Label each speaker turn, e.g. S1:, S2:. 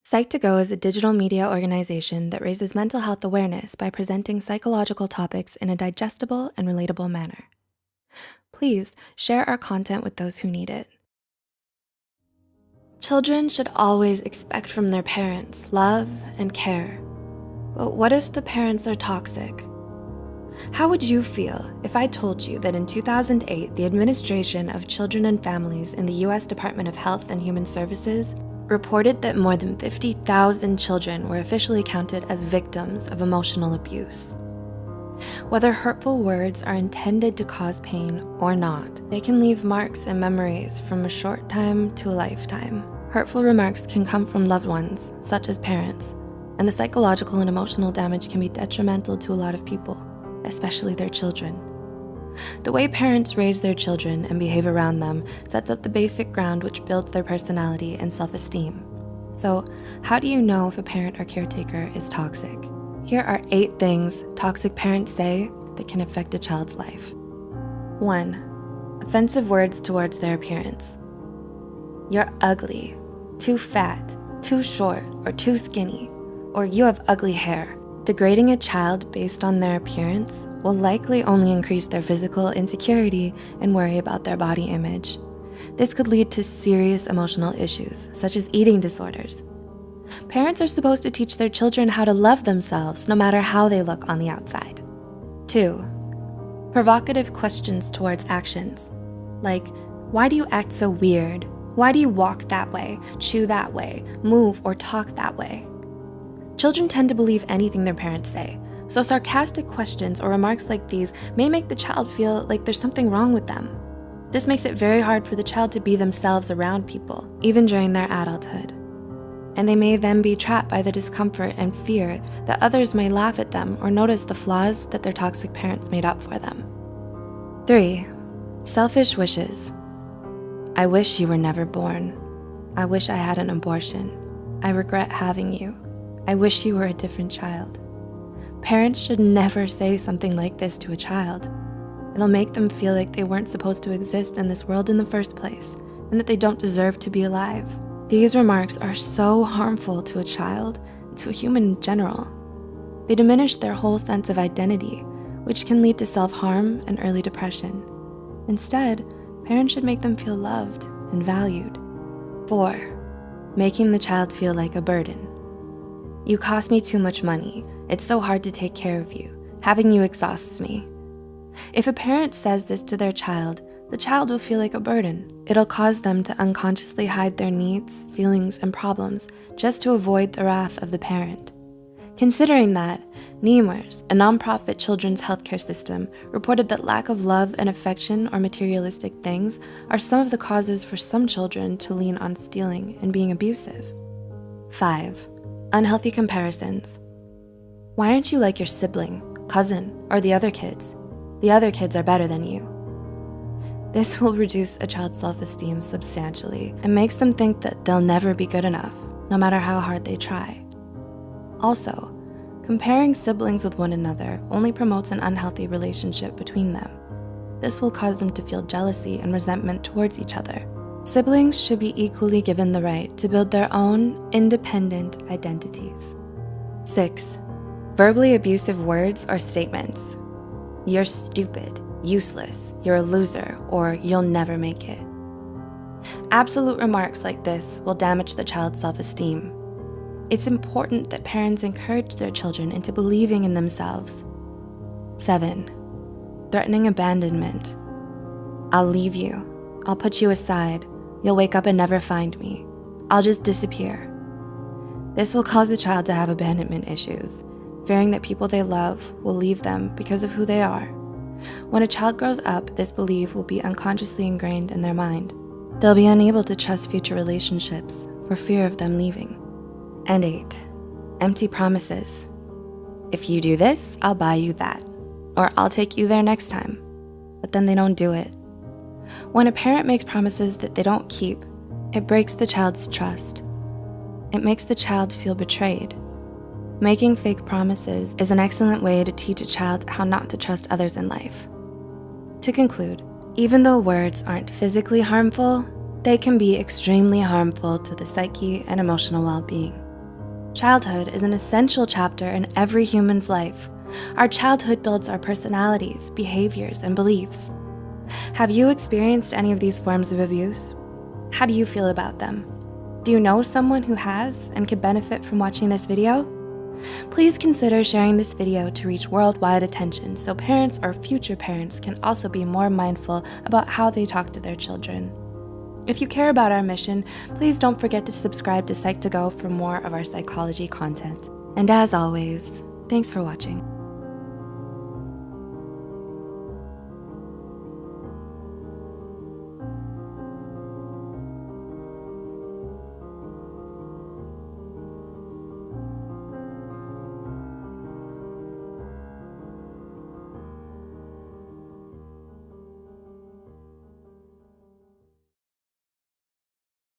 S1: Psych2Go is a digital media organization that raises mental health awareness by presenting psychological topics in a digestible and relatable manner. Please share our content with those who need it. Children should always expect from their parents love and care. But what if the parents are toxic? How would you feel if I told you that in 2008, the Administration of Children and Families in the US Department of Health and Human Services reported that more than 50,000 children were officially counted as victims of emotional abuse? Whether hurtful words are intended to cause pain or not, they can leave marks and memories from a short time to a lifetime. Hurtful remarks can come from loved ones, such as parents, and the psychological and emotional damage can be detrimental to a lot of people, especially their children. The way parents raise their children and behave around them sets up the basic ground which builds their personality and self-esteem. So, how do you know if a parent or caretaker is toxic? Here are 8 things toxic parents say that can affect a child's life. 1. Offensive words towards their appearance. You're ugly, too fat, too short, or too skinny, or you have ugly hair. Degrading a child based on their appearance will likely only increase their physical insecurity and worry about their body image. This could lead to serious emotional issues, such as eating disorders. Parents are supposed to teach their children how to love themselves no matter how they look on the outside. 2. Provocative questions towards actions, like, why do you act so weird? Why do you walk that way, chew that way, move or talk that way? Children tend to believe anything their parents say, so sarcastic questions or remarks like these may make the child feel like there's something wrong with them. This makes it very hard for the child to be themselves around people, even during their adulthood. And they may then be trapped by the discomfort and fear that others may laugh at them or notice the flaws that their toxic parents made up for them. 3. Selfish wishes. I wish you were never born. I wish I had an abortion. I regret having you. I wish you were a different child. Parents should never say something like this to a child. It'll make them feel like they weren't supposed to exist in this world in the first place, and that they don't deserve to be alive. These remarks are so harmful to a child and to a human in general. They diminish their whole sense of identity, which can lead to self-harm and early depression. Instead, parents should make them feel loved and valued. 4. Making the child feel like a burden. You cost me too much money. It's so hard to take care of you. Having you exhausts me. If a parent says this to their child, the child will feel like a burden. It'll cause them to unconsciously hide their needs, feelings, and problems just to avoid the wrath of the parent. Considering that, NEMRS, a nonprofit children's healthcare system, reported that lack of love and affection or materialistic things are some of the causes for some children to lean on stealing and being abusive. 5. Unhealthy comparisons. Why aren't you like your sibling, cousin, or the other kids? The other kids are better than you. This will reduce a child's self-esteem substantially and makes them think that they'll never be good enough, no matter how hard they try. Also, comparing siblings with one another only promotes an unhealthy relationship between them. This will cause them to feel jealousy and resentment towards each other. Siblings should be equally given the right to build their own independent identities. 6. Verbally abusive words or statements. You're stupid, useless, you're a loser, or you'll never make it. Absolute remarks like this will damage the child's self-esteem. It's important that parents encourage their children into believing in themselves. 7. Threatening abandonment. I'll leave you. I'll put you aside. You'll wake up and never find me. I'll just disappear. This will cause the child to have abandonment issues, fearing that people they love will leave them because of who they are. When a child grows up, this belief will be unconsciously ingrained in their mind. They'll be unable to trust future relationships for fear of them leaving. And 8. Empty promises. If you do this, I'll buy you that, or I'll take you there next time. But then they don't do it. When a parent makes promises that they don't keep, it breaks the child's trust. It makes the child feel betrayed. Making fake promises is an excellent way to teach a child how not to trust others in life. To conclude, even though words aren't physically harmful, they can be extremely harmful to the psyche and emotional well-being. Childhood is an essential chapter in every human's life. Our childhood builds our personalities, behaviors, and beliefs. Have you experienced any of these forms of abuse? How do you feel about them? Do you know someone who has and could benefit from watching this video? Please consider sharing this video to reach worldwide attention so parents or future parents can also be more mindful about how they talk to their children. If you care about our mission, please don't forget to subscribe to Psych2Go for more of our psychology content. And as always, thanks for watching.